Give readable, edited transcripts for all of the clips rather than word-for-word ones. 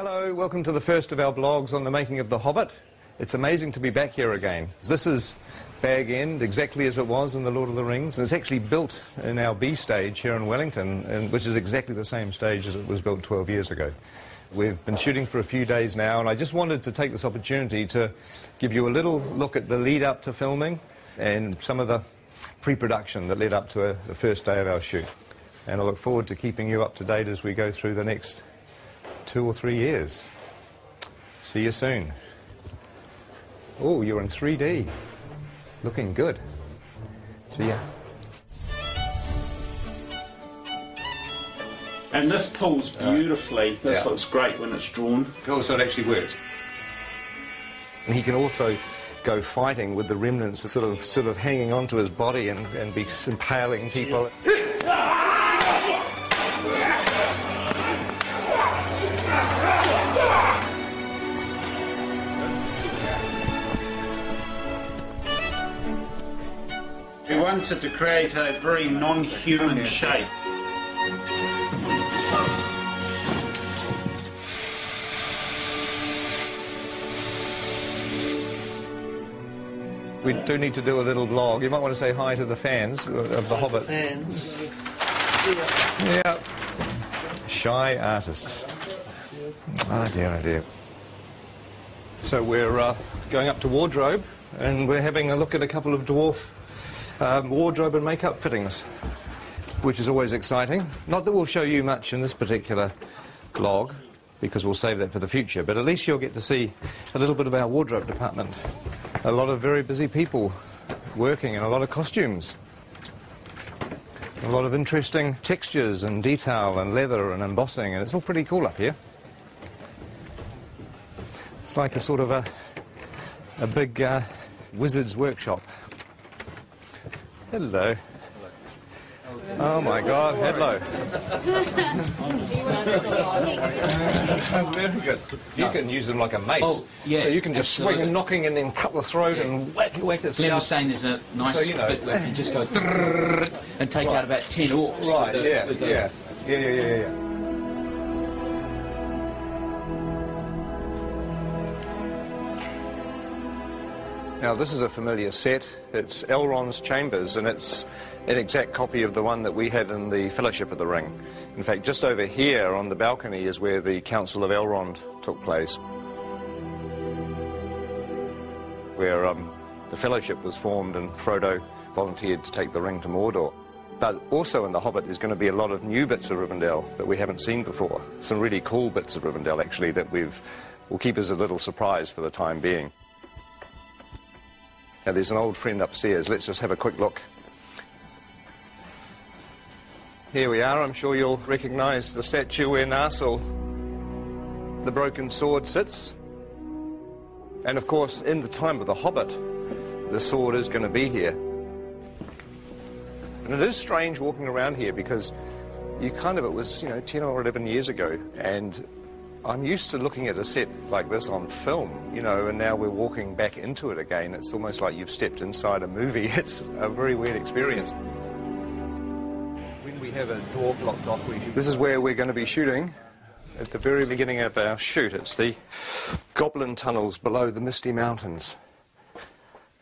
Hello, welcome to the first of our vlogs on the making of The Hobbit. It's amazing to be back here again. This is Bag End, exactly as it was in The Lord of the Rings, and it's actually built in our B stage here in Wellington, which is exactly the same stage as it was built 12 years ago. We've been shooting for a few days now, and I just wanted to take this opportunity to give you a little look at the lead-up to filming and some of the pre-production that led up to the first day of our shoot. And I look forward to keeping you up to date as we go through the next 2 or 3 years. See you soon. Oh, you're in 3D. Looking good. See ya. And this pulls beautifully. This looks great when it's drawn. Oh, so it actually works. And he can also go fighting with the remnants sort of hanging onto his body and be impaling people. We wanted to create a very non-human shape. We do need to do a little vlog. You might want to say hi to the fans of The Hobbit. Fans. Yeah. Shy artists. Oh dear, oh dear. So we're going up to wardrobe, and we're having a look at a couple of dwarf wardrobe and makeup fittings, which is always exciting. Not that we'll show you much in this particular vlog, because we'll save that for the future, but at least you'll get to see a little bit of our wardrobe department. A lot of very busy people working, and a lot of costumes. A lot of interesting textures and detail and leather and embossing, and it's all pretty cool up here. It's like a sort of a big wizard's workshop. Hello. Oh my God, hello. Very good. You can use them like a mace. Oh, yeah. So you can just swing and knocking and then cut the throat and whack it. Glenn was saying there's a nice bit where you just go and take out about 10 orcs. Right, yeah. Now this is a familiar set. It's Elrond's chambers, and it's an exact copy of the one that we had in the Fellowship of the Ring. In fact, just over here on the balcony is where the Council of Elrond took place, where the Fellowship was formed and Frodo volunteered to take the ring to Mordor. But also in The Hobbit there's going to be a lot of new bits of Rivendell that we haven't seen before. Some really cool bits of Rivendell, actually, that will keep us a little surprised for the time being. Now there's an old friend upstairs. Let's just have a quick look. Here we are. I'm sure you'll recognise the statue where Narsil, the broken sword, sits. And of course, in the time of The Hobbit, the sword is going to be here. And it is strange walking around here because it was, 10 or 11 years ago, and I'm used to looking at a set like this on film, and now we're walking back into it again. It's almost like you've stepped inside a movie. It's a very weird experience. When we have a door blocked off, this is where we're going to be shooting at the very beginning of our shoot. It's the Goblin tunnels below the Misty Mountains.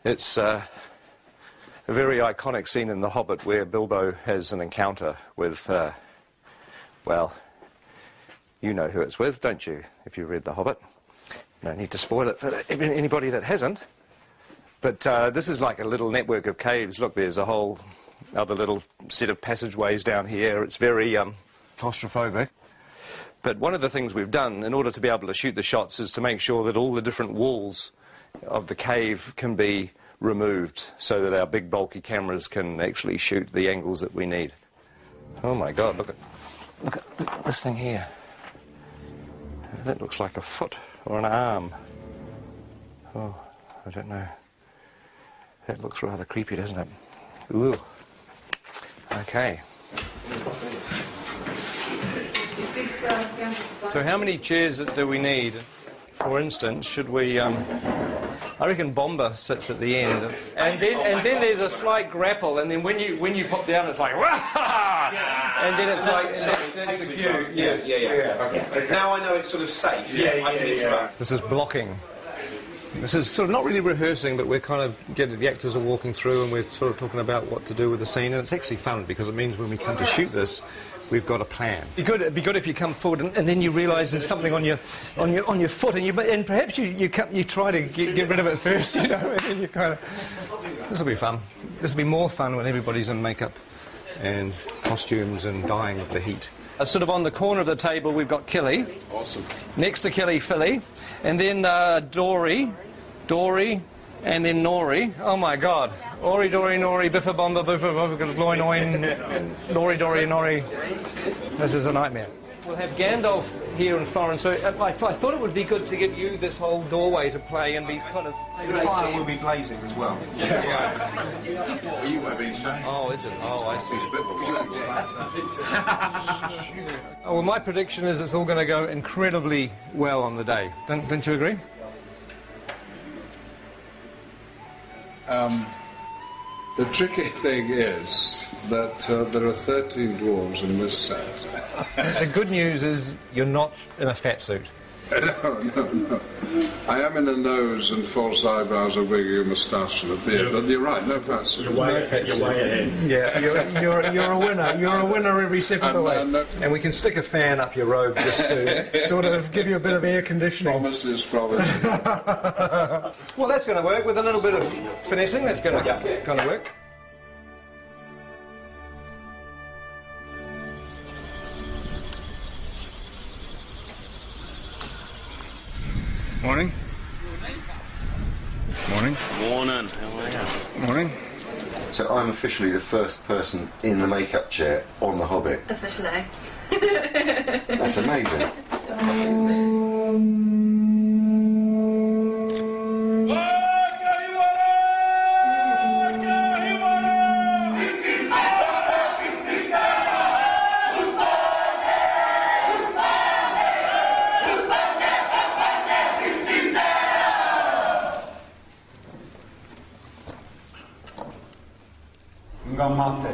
It's a very iconic scene in The Hobbit where Bilbo has an encounter with, you know who it's with, don't you, if you read The Hobbit? No need to spoil it for anybody that hasn't. But this is like a little network of caves. Look, there's a whole other little set of passageways down here. It's very claustrophobic. But one of the things we've done in order to be able to shoot the shots is to make sure that all the different walls of the cave can be removed so that our big bulky cameras can actually shoot the angles that we need. Oh my God, look at this thing here. That looks like a foot or an arm. Oh, I don't know. That looks rather creepy, doesn't it? Ooh. Okay. So how many chairs do we need? For instance, should we... I reckon Bomber sits at the end. And then there's a slight grapple, and then when you pop down, it's like... And then it's like... that's the cue. Yes. Okay. Now I know it's sort of safe. I can interrupt. This is blocking. This is sort of not really rehearsing, but we're kind of the actors are walking through and we're sort of talking about what to do with the scene, and it's actually fun because it means when we come to shoot this, we've got a plan. It'd be good if you come forward and then you realise there's something on your foot, and perhaps you try to get rid of it first, you know, and then you kind of. This will be fun. This will be more fun when everybody's in makeup and costumes and dying of the heat. Sort of on the corner of the table, we've got Killy. Awesome. Next to Killy, Philly. And then Dory, and then Nori. Oh, my God. Ori, Dory, Nori, Biffa, Bomba, Biffa, Biffa, Gloin, Nori, Dory, Nori. This is a nightmare. We'll have Gandalf here in Florence, so I thought it would be good to give you this whole doorway to play and be kind of... The fire will be blazing as well. What you have been saying? Oh, is it? Oh, I see. It's a bit Oh, well, my prediction is it's all going to go incredibly well on the day. Don't you agree? The tricky thing is that there are 13 dwarves in this set. The good news is you're not in a fat suit. No. I am in a nose and false eyebrows, a wig, a moustache and a beard, but you're right, no fat suit. You're way ahead. Yeah, you're a winner. You're a winner every step of the way. And we can stick a fan up your robe just to sort of give you a bit of air conditioning. Promises. Well, that's going to work with a little bit of finessing. That's going to kind of work. Morning. Morning. Morning. How are you? Morning. So I'm officially the first person in the makeup chair on The Hobbit. Officially. That's amazing. That's amazing. Ngamate.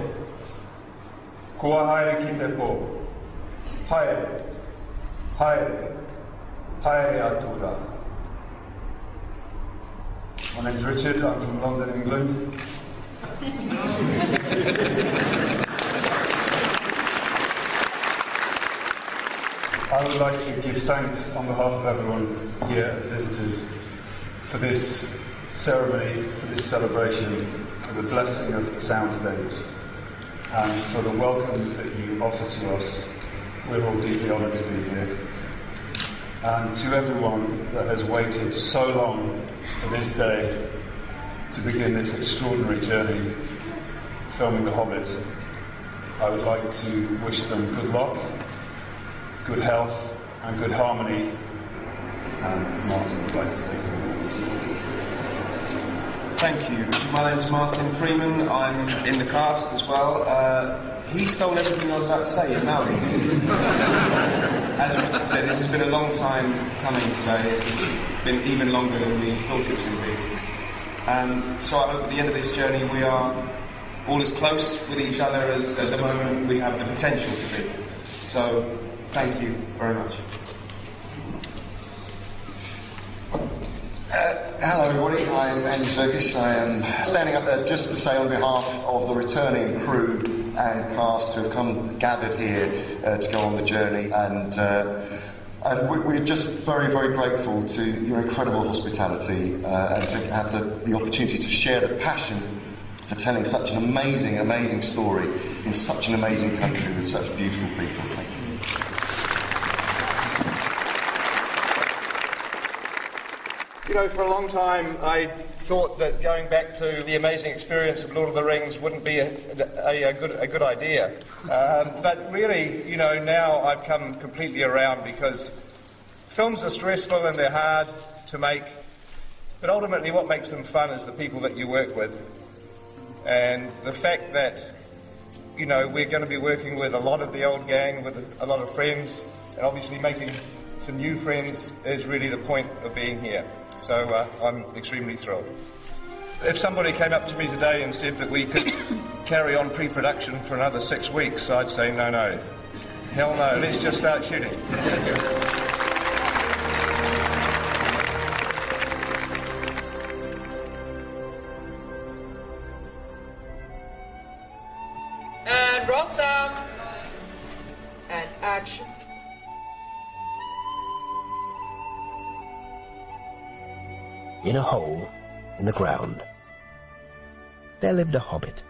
Kua haere ki te pō. Haere. Haere. Haere atura. My name's Richard, I'm from London, England. I would like to give thanks on behalf of everyone here as visitors for this ceremony, for this celebration, for the blessing of the soundstage, and for the welcome that you offer to us. We're all deeply honoured to be here. And to everyone that has waited so long for this day to begin this extraordinary journey filming The Hobbit, I would like to wish them good luck, good health and good harmony. And Martin would like to say something. Thank you. My name's Martin Freeman. I'm in the cast as well. He stole everything I was about to say, now he. As Richard said, this has been a long time coming today. It's been even longer than we thought it would be. So I hope at the end of this journey we are all as close with each other as at the moment we have the potential to be. So thank you very much. Hello everybody, I'm Andy Serkis. I am standing up there just to say on behalf of the returning crew and cast who have gathered here to go on the journey, and we're just very, very grateful to your incredible hospitality and to have the opportunity to share the passion for telling such an amazing, amazing story in such an amazing country with such beautiful people. Thank you. You know, for a long time I thought that going back to the amazing experience of Lord of the Rings wouldn't be a good idea. But really, you know, now I've come completely around, because films are stressful and they're hard to make, but ultimately what makes them fun is the people that you work with. And the fact that, you know, we're going to be working with a lot of the old gang, with a lot of friends, and obviously making some new friends is really the point of being here. So I'm extremely thrilled. If somebody came up to me today and said that we could carry on pre-production for another 6 weeks, I'd say no. Hell no, let's just start shooting. And roll sound. And action. In a hole in the ground, there lived a hobbit.